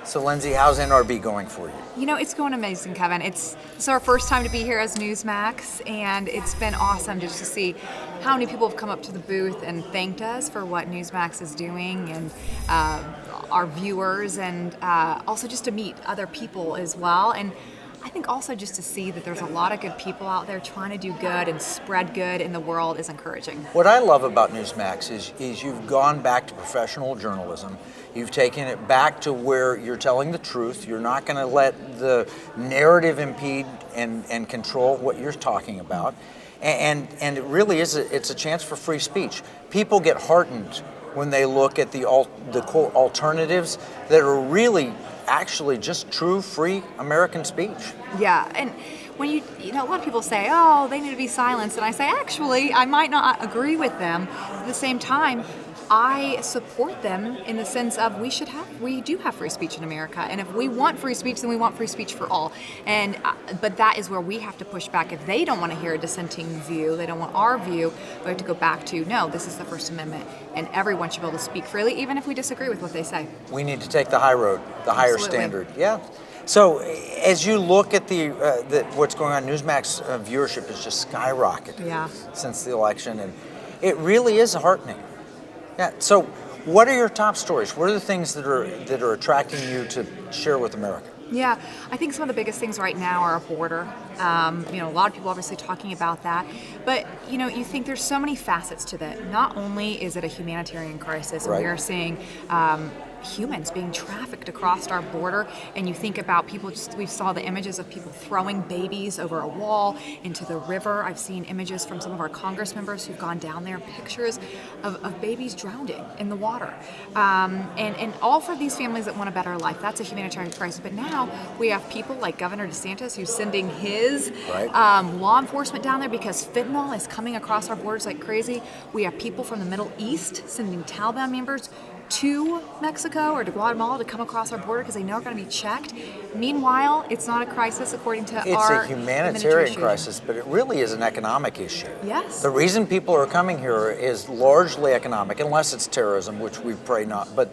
So Lyndsay, how's NRB going for you? You know, it's going amazing, Kevin. It's our first time to be here as Newsmax, and it's been awesome just to see how many people have come up to the booth and thanked us for what Newsmax is doing, and our viewers, and also just to meet other people as well. And I think also just to see that there's a lot of good people out there trying to do good and spread good in the world is encouraging. What I love about Newsmax is you've gone back to professional journalism. You've taken it back to where you're telling the truth. You're not going to let the narrative impede and control what you're talking about. And it really is it's a chance for free speech. People get heartened when they look at the quote alternatives that are really actually just true free American speech. Yeah, and when you know, a lot of people say, oh, they need to be silenced, and I say, actually, I might not agree with them. At the same time, I support them in the sense of we do have free speech in America, and if we want free speech, then we want free speech for all. And but that is where we have to push back. If they don't want to hear a dissenting view, they don't want our view, we have to go back to, no, this is the First Amendment, and everyone should be able to speak freely, even if we disagree with what they say. We need to take the high road, the higher standard. Yeah. So as you look at what's going on, Newsmax viewership has just skyrocketed since the election, and it really is heartening. Yeah. So, what are your top stories? What are the things that are attracting you to share with America? Yeah, I think some of the biggest things right now are our border. A lot of people obviously talking about that, but you think there's so many facets to that. Not only is it a humanitarian crisis, and we are seeing humans being trafficked across our border, and you think about people, we saw the images of people throwing babies over a wall into the river. I've seen images from some of our Congress members who've gone down there, pictures of babies drowning in the water, and all for these families that want a better life. That's a humanitarian crisis. But now we have people like Governor DeSantis who's sending his law enforcement down there because fentanyl is coming across our borders like crazy. We have people from the Middle East sending Taliban members to Mexico or to Guatemala to come across our border because they know are going to be checked. Meanwhile, it's not a crisis according to our It's a humanitarian crisis, but it really is an economic issue. Yes. The reason people are coming here is largely economic, unless it's terrorism, which we pray not. But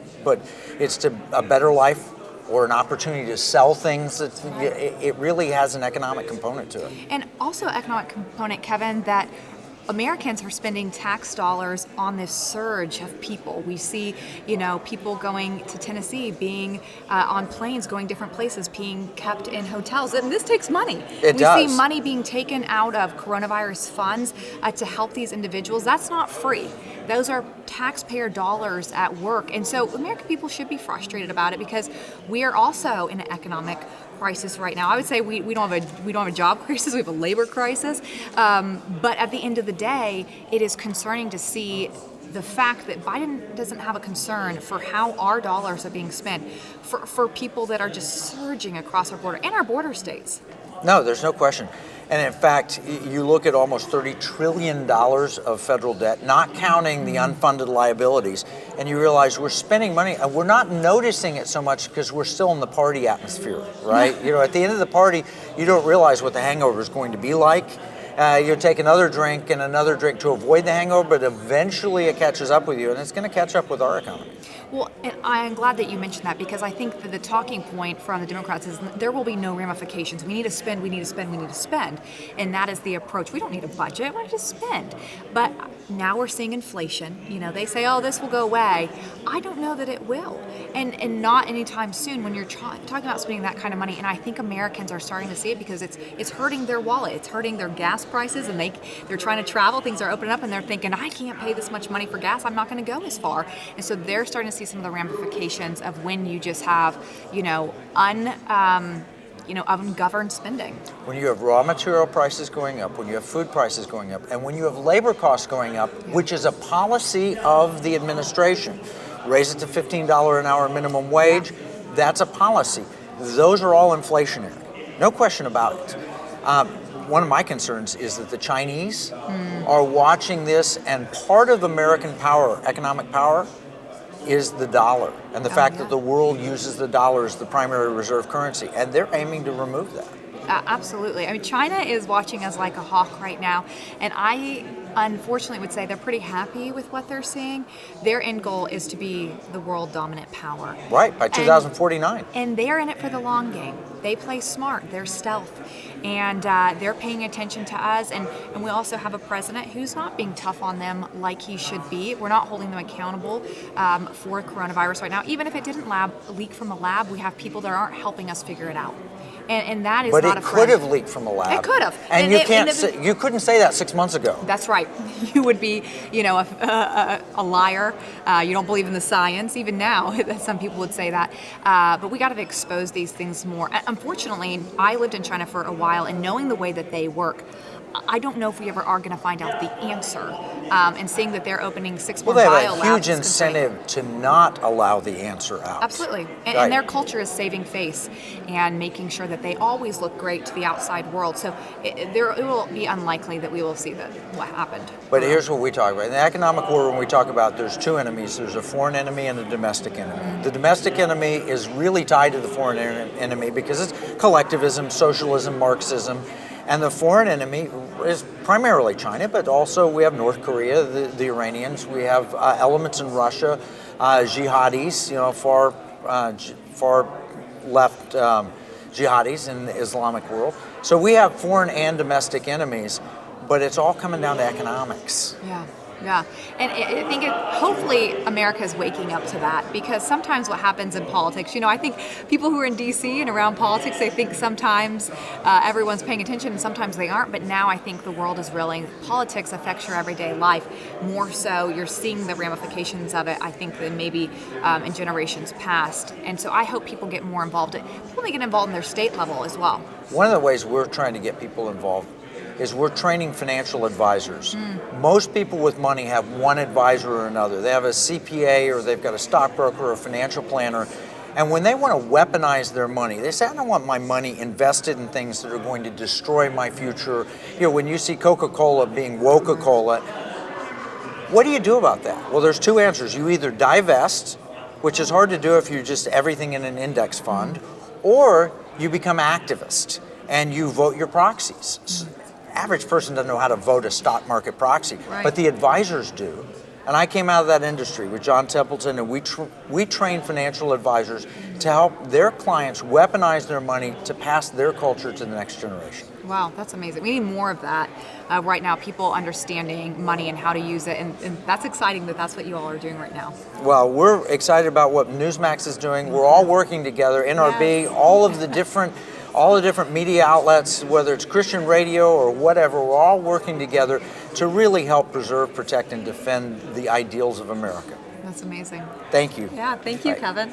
it's to a better life or an opportunity to sell things. It really has an economic component to it. And also economic component, Kevin, that Americans are spending tax dollars on this surge of people. We see, people going to Tennessee, being on planes, going different places, being kept in hotels, and this takes money. We see money being taken out of coronavirus funds to help these individuals. That's not free. Those are taxpayer dollars at work, and so American people should be frustrated about it because we are also in an economic crisis right now. I would say we don't have a job crisis, we have a labor crisis. But at the end of the day, it is concerning to see the fact that Biden doesn't have a concern for how our dollars are being spent for people that are just surging across our border and our border states. No, there's no question. And in fact, you look at almost $30 trillion of federal debt, not counting the unfunded liabilities, and you realize we're spending money, and we're not noticing it so much because we're still in the party atmosphere, right? At the end of the party, you don't realize what the hangover is going to be like. You take another drink and another drink to avoid the hangover, but eventually it catches up with you, and it's going to catch up with our economy. Well, and I'm glad that you mentioned that because I think that the talking point from the Democrats is there will be no ramifications. We need to spend, we need to spend, we need to spend. And that is the approach. We don't need a budget, we need to spend. But now we're seeing inflation. They say, oh, this will go away. I don't know that it will. And not anytime soon when you're talking about spending that kind of money. And I think Americans are starting to see it because it's hurting their wallet. It's hurting their gas prices, and they're trying to travel. Things are opening up, and they're thinking, I can't pay this much money for gas. I'm not going to go as far. And so they're starting to see some of the ramifications of when you just have, ungoverned spending. When you have raw material prices going up, when you have food prices going up, and when you have labor costs going up, which is a policy of the administration, raise it to $15 an hour minimum wage, that's a policy. Those are all inflationary. No question about it. One of my concerns is that the Chinese are watching this, and part of American power, economic power, is the dollar and the fact that the world uses the dollar as the primary reserve currency, and they're aiming to remove that. Absolutely. I mean, China is watching us like a hawk right now, and I unfortunately would say they're pretty happy with what they're seeing. Their end goal is to be the world dominant power. Right, by 2049. And they're in it for the long game. They play smart, they're stealth, and they're paying attention to us. And we also have a president who's not being tough on them like he should be. We're not holding them accountable for coronavirus right now. Even if it didn't leak from a lab, we have people that aren't helping us figure it out. And that is but not it a could have leaked from a lab. It could have. And you couldn't say that 6 months ago. That's right. You would be, a liar. You don't believe in the science. Even now, some people would say that. But we got to expose these things more. Unfortunately, I lived in China for a while, and knowing the way that they work, I don't know if we ever are going to find out the answer. And seeing that they're opening 6 more bio labs. Well, they have a huge incentive to not allow the answer out. Absolutely. And their culture is saving face and making sure that they always look great to the outside world. So it will be unlikely that we will see what happened. But here's what we talk about. In the economic war, when we talk about there's two enemies, there's a foreign enemy and a domestic enemy. Mm-hmm. The domestic enemy is really tied to the foreign enemy because it's collectivism, socialism, Marxism. And the foreign enemy is primarily China, but also we have North Korea, the Iranians. We have elements in Russia, jihadis, far left jihadis in the Islamic world. So we have foreign and domestic enemies, but it's all coming down to economics. Yeah, and I think hopefully America is waking up to that, because sometimes what happens in politics, I think people who are in D.C. and around politics, they think sometimes everyone's paying attention and sometimes they aren't, but now I think the world is realizing politics affects your everyday life more so. You're seeing the ramifications of it, I think, than maybe in generations past. And so I hope people get more involved. People may get involved in their state level as well. One of the ways we're trying to get people involved is we're training financial advisors. Most people with money have one advisor or another. They have a CPA, or they've got a stockbroker or a financial planner. And when they want to weaponize their money, they say, I don't want my money invested in things that are going to destroy my future. When you see Coca-Cola being Woca-Cola, what do you do about that? Well, there's two answers. You either divest, which is hard to do if you're just everything in an index fund, or you become activist and you vote your proxies. Average person doesn't know how to vote a stock market proxy, but the advisors do. And I came out of that industry with John Templeton, and we train financial advisors to help their clients weaponize their money to pass their culture to the next generation. Wow, that's amazing. We need more of that right now, people understanding money and how to use it, and that's exciting that that's what you all are doing right now. Well, we're excited about what Newsmax is doing. We're all working together, NRB, all the different media outlets, whether it's Christian radio or whatever, we're all working together to really help preserve, protect, and defend the ideals of America. That's amazing. Thank you. Yeah, thank you, Kevin.